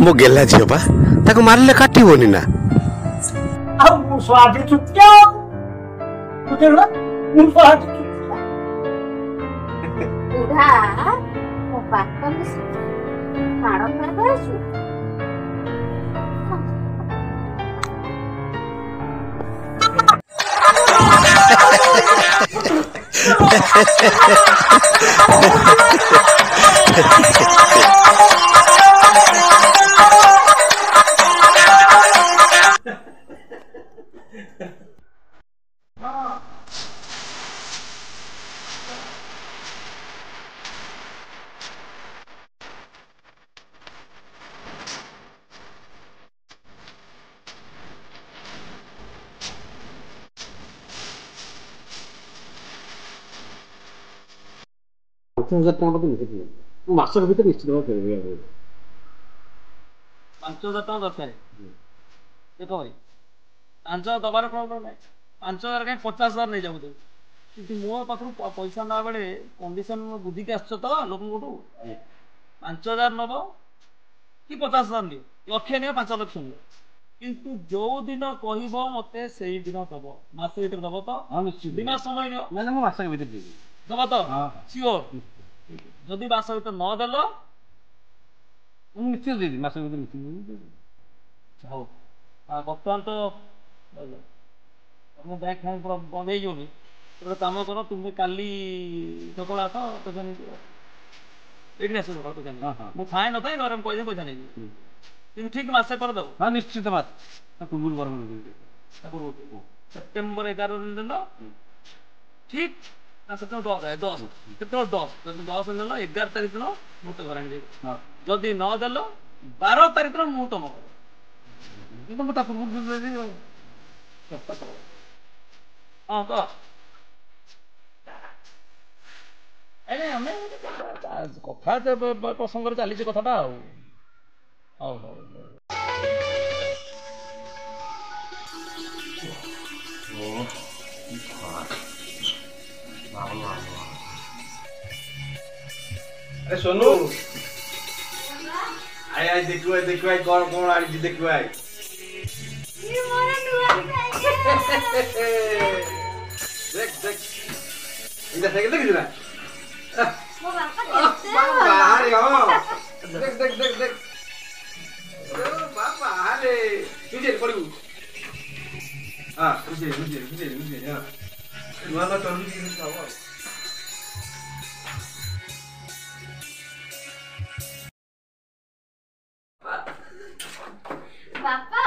मो गेला झियो बा ताको मारले काटिबोनी ना आ मु स्वादी चुटिया तुझे ना मु स्वादी चुटिया बुढ़ा मो बापा ने मारो कर दसु मास भर निश्चित भाव फेर 5000 टका दरकार देखो भाई 5000 दबार प्रॉब्लम नहीं 5000 कहीं 50000 नहीं जाऊ कि मो पाखु पैसा ना बेले कंडीशन बुझी के आसछ तो लोक कोटू 5000 नबो कि 50000 लियो लक्ष्य नहीं 5 लाख सुन किंतु जो दिन कहबो मते सेही दिन दबो मास भीतर दबो तो हां निश्चित दिन समय नियो मैंने मास के भीतर देबी दबो तो हां सियोर जदि मास भीतर न देलो निश्चित देबी मास भीतर निश्चित हो बर्तमान तो तुम बैंक फैंक पूरा बंद हो जोनी तो काम करो तुम काली सकाल आस पैसा नहीं एठी आस तो जानी मु फाइन न थाई घर में पैसा नहीं तुम ठीक मासे पर दो हां निश्चित बात पूर्व बर सेप्टेम्बर 11 दिन देलो ठीक ना सेप्टेम्बर 10 सेप्टेम्बर 10 दिन देलो 11 तारीख दिन मु तो घर आनी जदि न देलो 12 तारीख दिन मु तुम तुम ता पूर्व हाँ तो अरे हमें कथा प्रसंग चली कथाटा अरे सोनू आय आय देखो कौन कौन आड़ी देखो आय ये मोरा नुआ देख इधर साइकिल देख जरा मो बापा बाहर आओ देख ओ बाबा अरे तुझे पड़ू हां मुझे हां नुआ तो चलू की खाओ बापा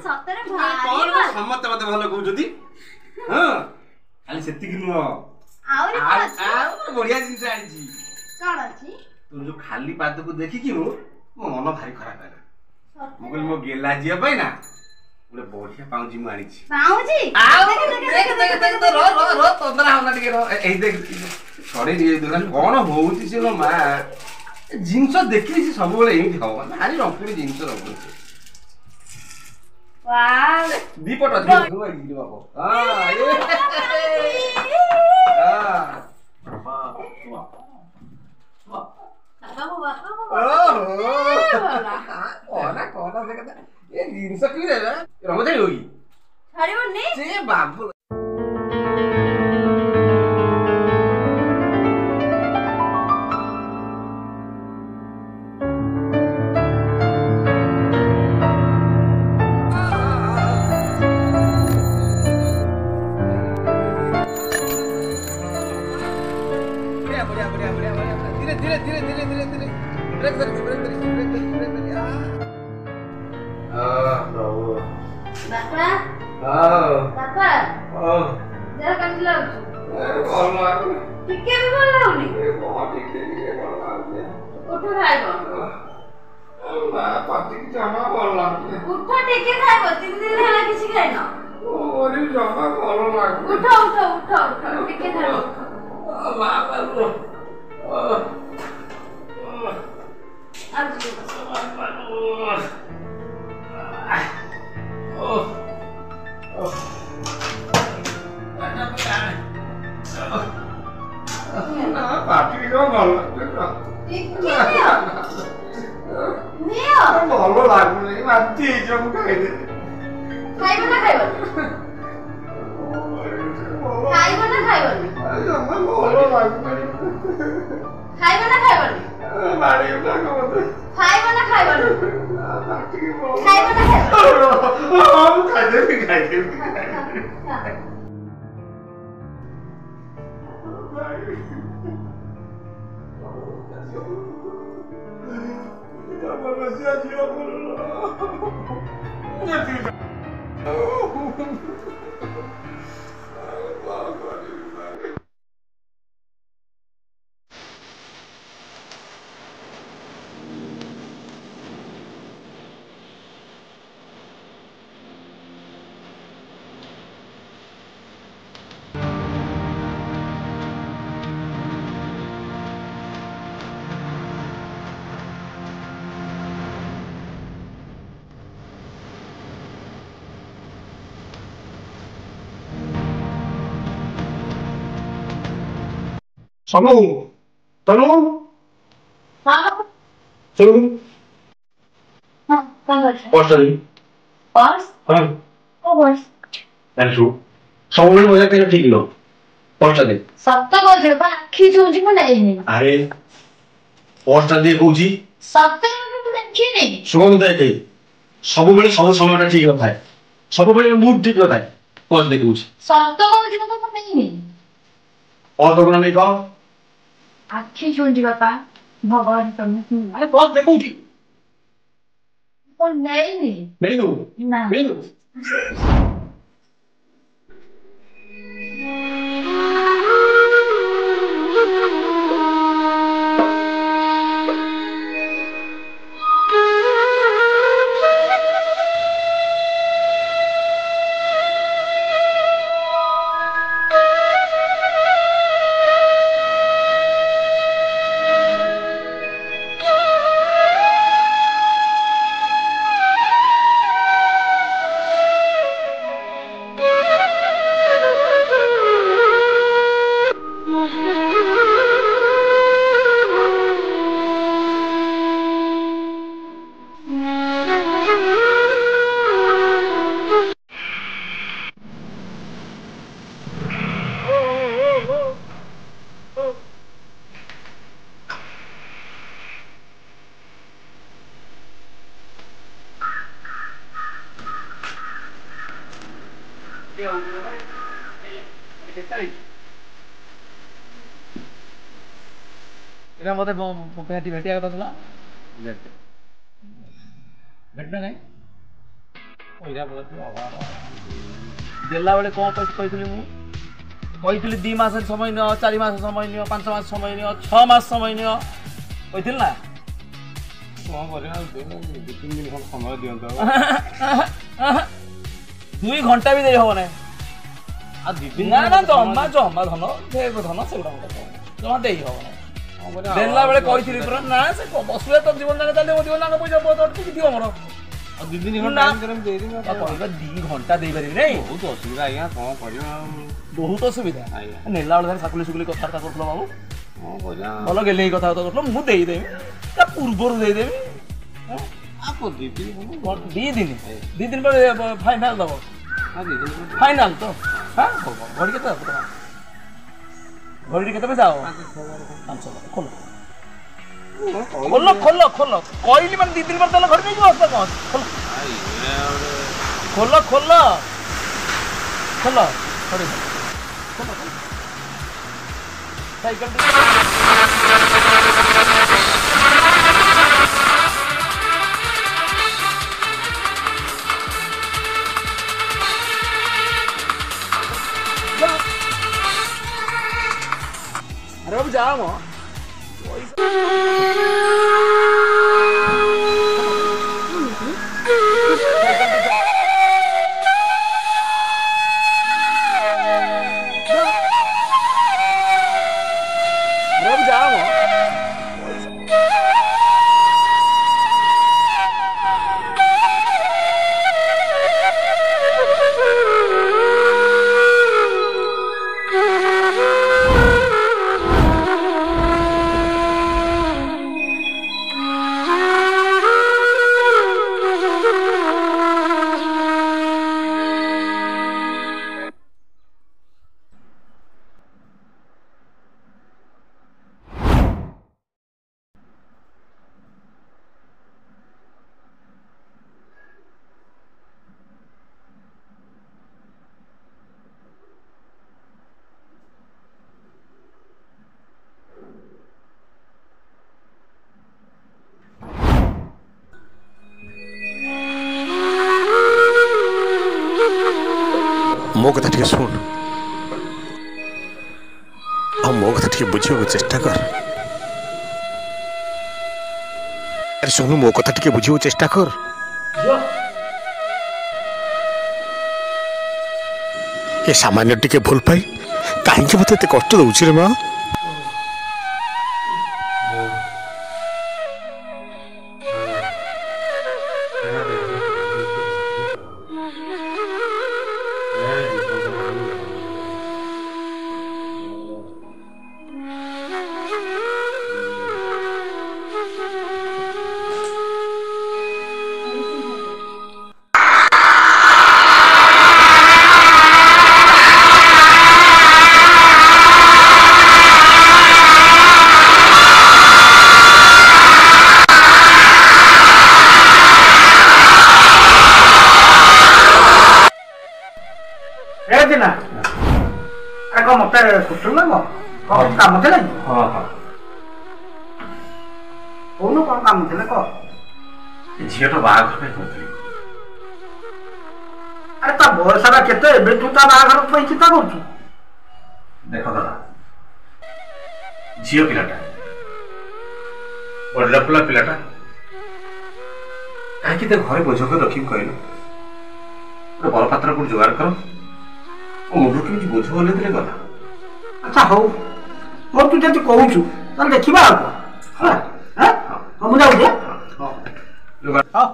सतरे कौन भाई समत मते भलो कहू जदी हां खाली सेति कि नुआ आउरी आ बढ़िया जिंस आनी छी कोन अछि तुम जो खाली पाद को देखि कि मो मन भारी खराब है मगल मो गेला जिया पई ना ओले बढ़िया पाउजी मु आनी छी पाउजी देख तो रो तोदरा होना टिके रो ए देख सॉरी रे दुकान कोन होउती से लो मा जिंस देखि छी सब बेले एही हो भारी रंगपुरी जिंस रंगपुरी वाव दीपट अछि हुआ गिरी बाबू हां ये हां कोना देखता ये जिंस की रे रमजाई होगी छाड़िबो नहीं से बाबू धीरे ब्रेक बापा बापा जरा कंदी लागु टिके भी बोल लाउनी उठो खाइबो उठो टिके खाइबो 3 दिन होला किछि खाइनो उठो टिके खाइबो पार्टी को बोल नियो ଲାଗୁନି ବାନ୍ତି ହେଇଯିବ ମୁଁ ଖାଇଦେବି। ଖାଇବ ନା ଖାଇବନି? ଖାଇବ ନା ଖାଇବନି? ଜମା ଭଲ ଲାଗୁନି। ଖାଇବ ନା ଖାଇବନି? ମାରିବି ନା କଣ ଖାଇବ ନା ଖାଇବନି? ଖାଇବ ନା ମୁଁ ଖାଇଦେବି ଖାଇଦେବି। Tanu, Tanu, ହଁ Tanu, ହଁ କଣ କରୁଛ? Portali, ପର୍ସ हाँ, କୋଉ ପର୍ସ? ଜାଣିଛୁ ସବୁବେଳେ ମଜା କରିବା ଠିକ ନୁହଁ ପର୍ସଟା ଦେ ସତ କହୁଛ ବା ଆଖି ଚୁଉଛି ମୁଁ ନେଇନି ଆରେ ପର୍ସଟା ଦେ କହୁଛି ସତ ମୁଁ ଦେଖିନି ଶୁଣ ଦେଖେ ସବୁବେଳେ ସବୁ ସମୟଟା ଠିକ ନଥାଏ ସବୁବେଳେ ମୁଡ୍ ଠିକ ନଥାଏ ପର୍ସ ଦେ କହୁଛି ସତ କହୁଛି ମୁଁ ନେଇନି ପର୍ସ ଦୋକାନ ନେଇ କହ ଆଖି ଚୁଉଛି ବାପା ଭଗବାନ ତମେ ଆରେ ପର୍ସ ଦେ କହୁଛି ମୁଁ ନେଇନି ନେଇନୁ ନା ନେଇନୁ ଏଇଟା ମତେ ଭେଟିବା କଥା ଥିଲା ଭେଟ ନାଇଁ ପଇସା ଦେଲା ବେଳେ କଣ କହିଥିଲି ମୁଁ କହିଥିଲି 2 ମାସ ସମୟ ନିଅ 4 ମାସ ସମୟ ନିଅ 5 ମାସ ସମୟ ନିଅ 6 ମାସ ସମୟ ନିଅ କହିଥିଲି ନା କଣ କରିବା 2-3 ଦିନ ଖଣ୍ଡ ସମୟ ଦିଅନ୍ତୁ 2 ଘଣ୍ଟା ବି ଦେଇ ହବ ନାହିଁ ଆଉ 2 ଦିନ ନା ନା ଜମା ଜମା ଧନ ଧନ ସେଗୁଡା ଜମା ଦେଇ ହବ ନାହିଁ ଦେଲା ବେଳେ କହିଥିଲି ପୁରା ନା ସେ ବସୁଆ ତ ଜୀବନ ଯାକ ଚାଲିବ ଜୀବନ ଯାକ ପଇସା ଠିକ ଥିବ ମୋର ଆଉ 2 ଦିନ ଖଣ୍ଡ ଟାଇମ୍ ଦେଲେ ମୁଁ ଦେଇଦେବି କହିବା 2 ଘଣ୍ଟା ଦେଇପାରିବି ନାଇଁ ବହୁତ ଅସୁବିଧା ଆଜ୍ଞା କଣ କରିବା ବହୁତ ଅସୁବିଧା ଆଜ୍ଞା ନେଲା ବେଳେ ସାକୁଲି ସୁକୁଲି କଥାବାର୍ତ୍ତା କରୁଥିଲ ବାବୁ କଣ କରିବା ଭଲ ଗେଲେଇ କଥାବାର୍ତ୍ତା କରୁଥିଲ ମୁଁ ଦେଇଦେବି ତା ପୂର୍ବରୁ ଦେଇଦେବି ଆଉ 2 ଦିନ 2 ଦିନ ପରେ ଫାଇନାଲ ଦବ ଫାଇନାଲ ତ ହଁ ଘଡ଼ି କେତେ ଘଡ଼ି କେତେ ପଇସା ହବ 500 ଖୋଲ ଖୋଲ ଖୋଲ ଖୋଲ କହିଲି ମାନେ 2 ଦିନ ପରେ ଦେଲେ ଘଡ଼ି ନେଇଯିବ ଅବସ୍ଥା କଣ ଖୋଲ ଖୋଲ ଖୋଲ ଘଡ଼ି ଖୋଲ ସାଇକେଲ अरे बाबू जा मो मो कथा टिके सुन आ मो कथा टिके बुझियो चेष्टा कर अरे सुन मो कथा टिके बुझियो चेष्टा कर ये सामान्य टिके भूल पाई कहीं मत एत कष्ट दौर रे माँ काम थे कौन कौन काम थे कह झीटा बाहाघर अरे ता बयसटा केते एबे तू ता बाहाघर पे चिंता करछु देख दादा झील पिलाटा बड़ा फुला पिलाटा कहीं घर बोझ कर रखी कहलु बड़ पात्र को जोगाड़ कर मुंड के बोझ हल्ले गला अच्छा हौ मो तू जति कहूछु ताल देखिबा आ हां हां हम जाऊ जे जोगाड़ हां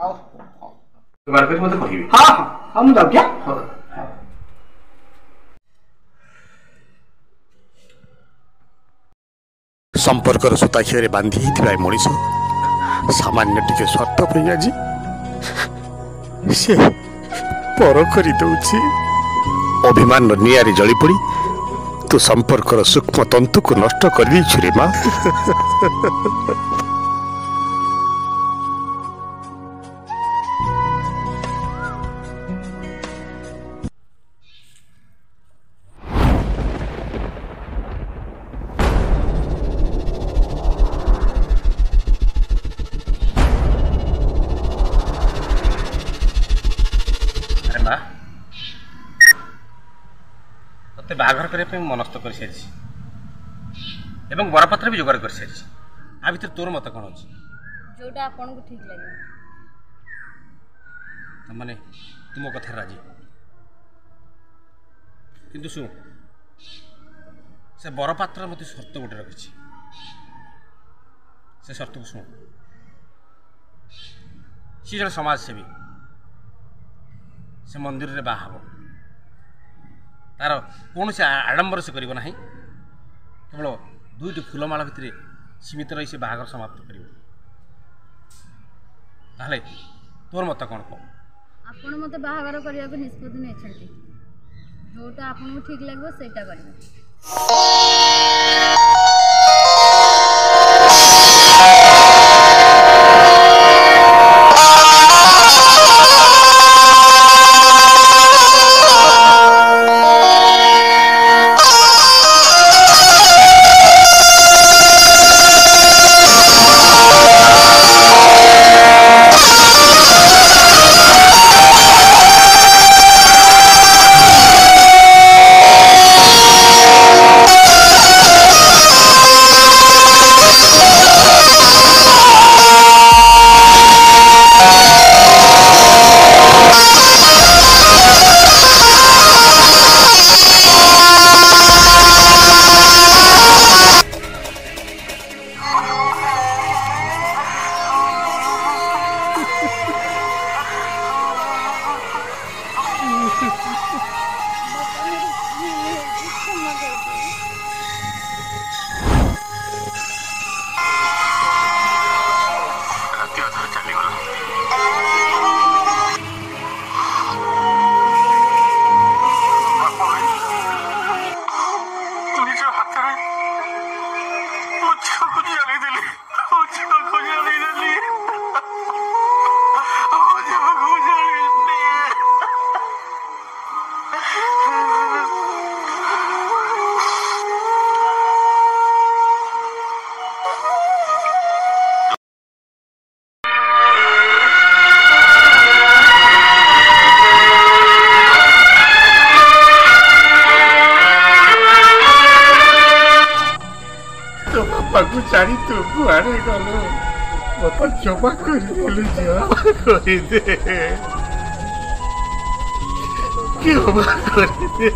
हां जोगाड़ कर मते कहिबी हां हम जाऊ क्या संपर्कर सुताखिरे बांधी मनीष सामान्य टिके स्वार्थ पे आज से पर कर दौची अभिमान निआरे जली पड़ी तू संपर्कर सूक्ष्म तंतु को नष्ट कर छु रे माँ बाघर करने मनस्थ कर सारी एवं बरपत्र भी जोगाड़ कर सारी आ भीतर तोर मत कौन अच्छी जोटा आपन को ठीक लगे माने तुम कथा राजी किंतु शुण से बरपात्र मत शर्त गोटे रखी से शर्त को शुण सी जन समाजसेवी से मंदिर रे बाहा तार कौन से आडंबर से करिबो नाही केवल दुईटी फूलमाला भितर सीमित रही से बाहागर समाप्त करिबो ताले तोर मत कोन को आपण मते बाहागर करिया को निष्पत्ति नै छथि जोटा आपण को ठीक लागबो सेटा करिबो ବାପାକୁ ଛାଡ଼ି ତୁ କୁଆଡ଼େ ଗଲୁ ମତେ କ୍ଷମା କରିଦେଲୁ ଝିଅ କରିଦେ କ୍ଷମା କରିଦେ